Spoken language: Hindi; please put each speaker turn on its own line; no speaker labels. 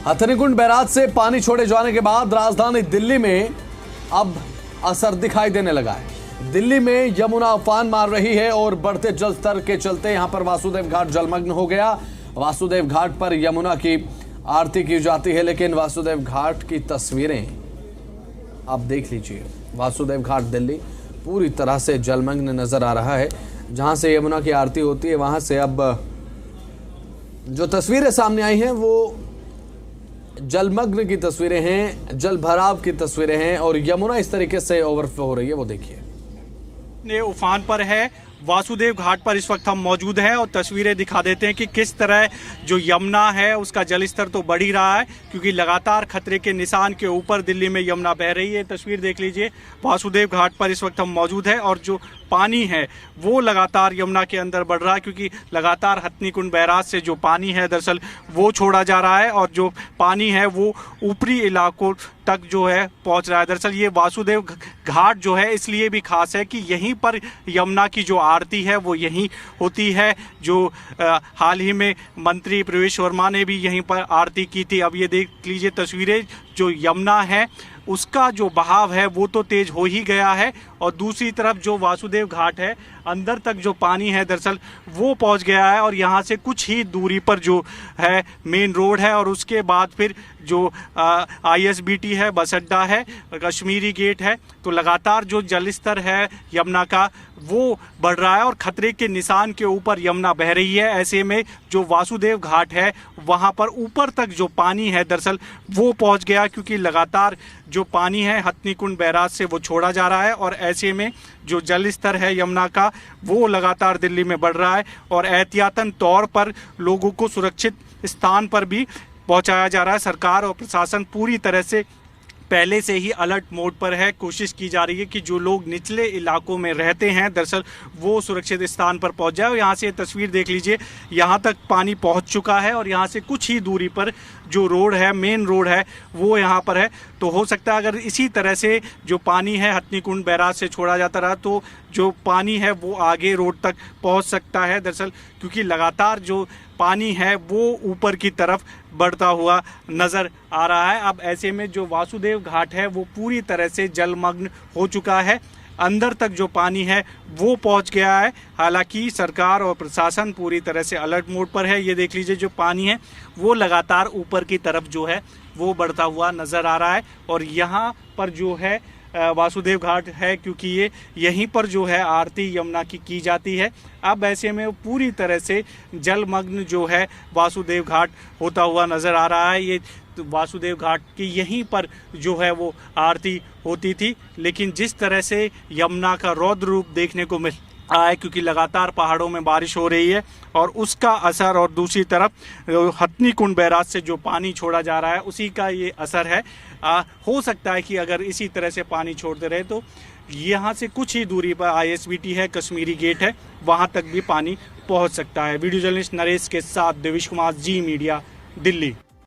हथनीकुंड बैराज से पानी छोड़े जाने के बाद राजधानी दिल्ली में अब असर दिखाई देने लगा है। दिल्ली में यमुना उफान मार रही है और बढ़ते जल स्तर के चलते यहां पर वासुदेव घाट जलमग्न हो गया। वासुदेव घाट पर यमुना की आरती की जाती है, लेकिन वासुदेव घाट की तस्वीरें आप देख लीजिए। वासुदेव घाट दिल्ली पूरी तरह से जलमग्न नजर आ रहा है। जहां से यमुना की आरती होती है वहां से अब जो तस्वीरें सामने आई हैं वो जलमग्न की तस्वीरें हैं, जल भराव की तस्वीरें हैं और यमुना इस तरीके से ओवरफ्लो हो रही है, वो देखिए।
उफान पर है वासुदेव घाट पर इस वक्त हम मौजूद हैं और तस्वीरें दिखा देते हैं कि किस तरह जो यमुना है उसका जलस्तर तो बढ़ ही रहा है, क्योंकि लगातार खतरे के निशान के ऊपर दिल्ली में यमुना बह रही है। तस्वीर देख लीजिए, वासुदेव घाट पर इस वक्त हम मौजूद हैं और जो पानी है वो लगातार यमुना के अंदर बढ़ रहा है, क्योंकि लगातार हथनीकुंड बैराज से जो पानी है दरअसल वो छोड़ा जा रहा है और जो पानी है वो ऊपरी इलाकों तक जो है पहुंच रहा है। दरअसल ये वासुदेव घाट जो है इसलिए भी खास है कि यहीं पर यमुना की जो आरती है वो यहीं होती है। जो हाल ही में मंत्री प्रवेश वर्मा ने भी यहीं पर आरती की थी। अब ये देख लीजिए तस्वीरें, जो यमुना है उसका जो बहाव है वो तो तेज हो ही गया है और दूसरी तरफ जो वासुदेव घाट है अंदर तक जो पानी है दरअसल वो पहुंच गया है और यहाँ से कुछ ही दूरी पर जो है मेन रोड है और उसके बाद फिर जो ISBT है, बस अड्डा है, कश्मीरी गेट है। तो लगातार जो जलस्तर है यमुना का वो बढ़ रहा है और खतरे के निशान के ऊपर यमुना बह रही है। ऐसे में जो वासुदेव घाट है वहाँ पर ऊपर तक जो पानी है दरअसल वो पहुँच गया, क्योंकि लगातार जो पानी है हथनीकुंड बैराज से वो छोड़ा जा रहा है और ऐसे में जो जल स्तर है यमुना का वो लगातार दिल्ली में बढ़ रहा है और एहतियातन तौर पर लोगों को सुरक्षित स्थान पर भी पहुंचाया जा रहा है। सरकार और प्रशासन पूरी तरह से पहले से ही अलर्ट मोड पर है। कोशिश की जा रही है कि जो लोग निचले इलाकों में रहते हैं दरअसल वो सुरक्षित स्थान पर पहुंच जाए। और यहाँ से तस्वीर देख लीजिए, यहाँ तक पानी पहुंच चुका है और यहाँ से कुछ ही दूरी पर जो रोड है, मेन रोड है, वो यहाँ पर है। तो हो सकता है अगर इसी तरह से जो पानी है हथनीकुंड बैराज से छोड़ा जाता रहा तो जो पानी है वो आगे रोड तक पहुँच सकता है दरअसल, क्योंकि लगातार जो पानी है वो ऊपर की तरफ बढ़ता हुआ नज़र आ रहा है। अब ऐसे में जो वासुदेव घाट है वो पूरी तरह से जलमग्न हो चुका है, अंदर तक जो पानी है वो पहुंच गया है। हालांकि सरकार और प्रशासन पूरी तरह से अलर्ट मोड पर है। ये देख लीजिए, जो पानी है वो लगातार ऊपर की तरफ जो है वो बढ़ता हुआ नज़र आ रहा है और यहाँ पर जो है वासुदेव घाट है, क्योंकि ये यहीं पर जो है आरती यमुना की जाती है। अब ऐसे में पूरी तरह से जलमग्न जो है वासुदेव घाट होता हुआ नज़र आ रहा है। ये वासुदेव घाट की यहीं पर जो है वो आरती होती थी, लेकिन जिस तरह से यमुना का रौद्र रूप देखने को मिल रहा है, क्योंकि लगातार पहाड़ों में बारिश हो रही है और उसका असर, और दूसरी तरफ हथनीकुंड बैराज से जो पानी छोड़ा जा रहा है उसी का ये असर है। हो सकता है कि अगर इसी तरह से पानी छोड़ते रहे तो यहाँ से कुछ ही दूरी पर ISBT है, कश्मीरी गेट है, वहाँ तक भी पानी पहुँच सकता है। वीडियो जर्नलिस्ट नरेश के साथ देवेश कुमार, जी मीडिया, दिल्ली।